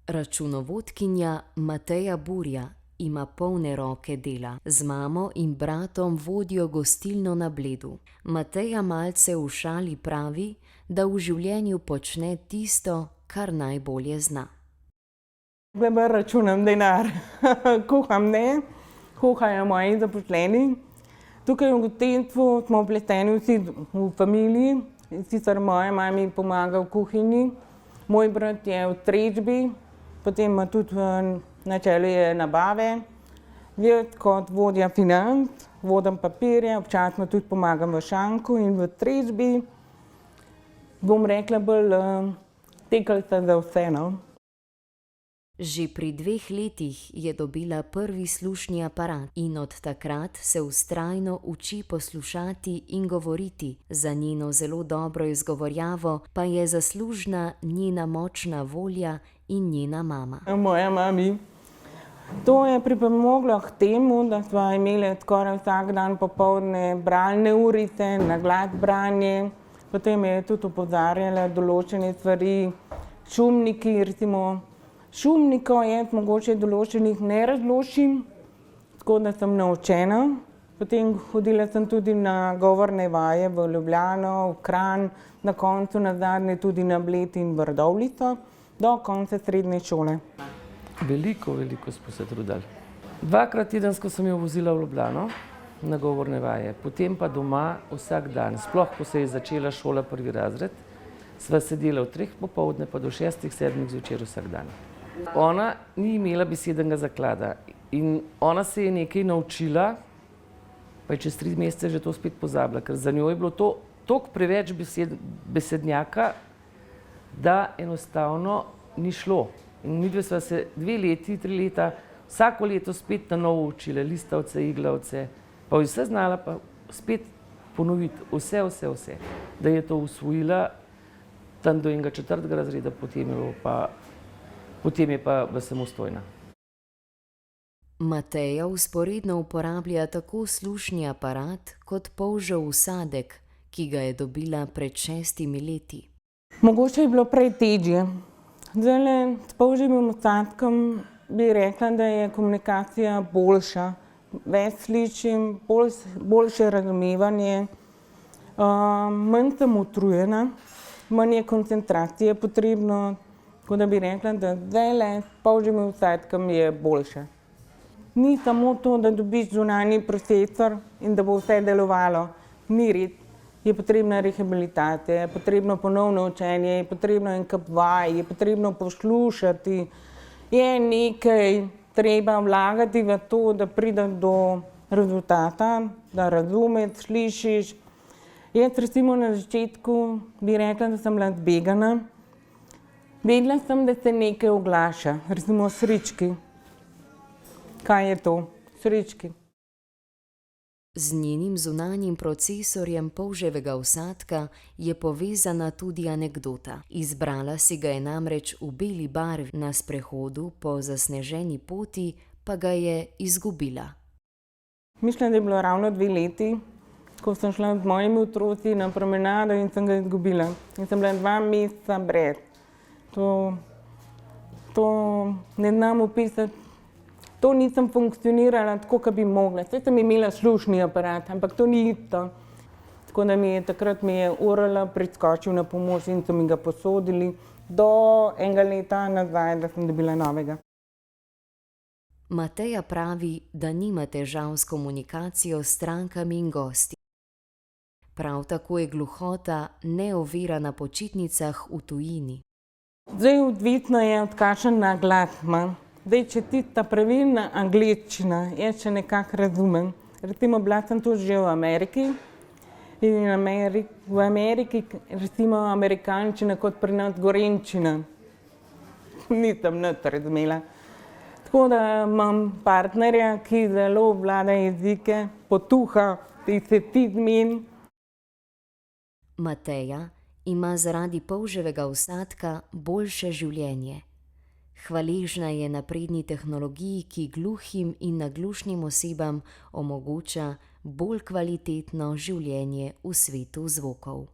Računovodkinja Mateja Burja ima polne roke dela. Z mamo in bratom vodijo gostilno na Bledu. Mateja malce v šali pravi, da v življenju počne tisto, kar najbolje zna. Glede računam denar, kuham ne, kuhajo moji zaposleni. Tukaj v gostinstvu smo vpleteni vsi v familiji, sicer moja mama mi pomaga v kuhinji, moj brat je v strežbi, potem ima tudi na čelu nabave. Jaz kot vodja financ vodim papirje, občasno tudi pomagam v šanku in v strežbi. Bom rekla bolj tekelca za vse, no. Že pri 2 letih je dobila prvi slušni aparat in od takrat se vztrajno uči poslušati in govoriti. Za njeno zelo dobro izgovorjavo pa je zaslužna njena močna volja in njena mama. Moja mami. To je pripomoglo k temu, da sva imeli skoraj vsak dan popoldne bralne urice, na glas branje. Potem je tudi opozarjala določene stvari, šumniki, recimo šumnikov jaz mogoče določenih ne razložim, tako da sem naučena. Potem hodila sem tudi na govorne vaje v Ljubljano, v Kranj, na koncu nazadnje tudi na Bled in v Radovljico, do konca srednje šole. Veliko smo se trudili. 2-krat tedensko sem jo vozila v Ljubljano na govorne vaje, potem pa doma vsak dan, sploh ko se je začela šola 1. razred, sva sedela od 3 popoldne pa do 6, 7 zvečer vsak dan. Ona ni imela besednega zaklada in ona se je nekaj naučila, pa je čez 3 mesece že to spet pozabila, ker za njo je bilo to toliko preveč besednjaka, da enostavno ni šlo. In midve sva se 2 leti, 3 leta, vsako leto spet na novo učile, listavce, iglavce, pa vse znala pa spet ponoviti, vse, da je to usvojila tam do 4. razreda, potem je pa samostojna. Mateja vzporedno uporablja tako slušni aparat kot polžev vsadek, ki ga je dobila pred 6 leti. Mogoče je bilo prej težje. Zdajle s polžjim vsadkom bi rekla, da je komunikacija boljša. Več slišim, boljše razumevanje, manj sem utrujena, manj je koncentracije potrebno, tako da bi rekla, da zdajle s polžjim vsadkom je boljše. Ni samo to, da dobiš zunanji procesor in da bo vse delovalo. Ni res. Je potrebna rehabilitacija, je potrebno ponovno učenje, je potrebno en kup vaj, je potrebno poslušati. Je nekaj treba vlagati v to, da prideš do rezultata, da razumeš, slišiš. Jaz recimo na začetku bi rekla, da sem bila zbegana. Vedela sem, da se nekaj oglaša, recimo srečki. Kaj je to? Srečki. Z njenim zunanjim procesorjem polžjevega vsadka je povezana tudi anekdota. Izbrala si ga je namreč v beli barvi, na sprehodu po zasneženi poti pa ga je izgubila. Mislim, da je bilo ravno 2 leti, ko sem šla z mojimi otroci na promenado in sem ga izgubila. In sem bila 2 meseca brez. To ne znam opisati. To nisem funkcionirala tako, kot bi mogla. Saj sem imela slušni aparat, ampak to ni isto. Tako da takrat mi je Urala priskočil na pomoč in so mi ga posodili do 1 leta nazaj, da sem dobila novega. Mateja pravi, da nima težav s komunikacijo s strankami in gosti. Prav tako je gluhota ne ovira na počitnicah v tujini. Zdaj odvisno je, od kakšen naglas ima. Zdaj, če tista pravilna angleščina, jaz še nekako razumem. Recimo, bila sem tudi že v Ameriki in v Ameriki recimo amerikanščina kot pri nas gorenjščina. Nisem nič razumela. Tako da imam partnerja, ki zelo obvlada jezike, potuha, se ti zmeni. Mateja ima zaradi polžjevega vsadka boljše življenje. Hvaležna je napredni tehnologiji, ki gluhim in naglušnim osebam omogoča bolj kvalitetno življenje v svetu zvokov.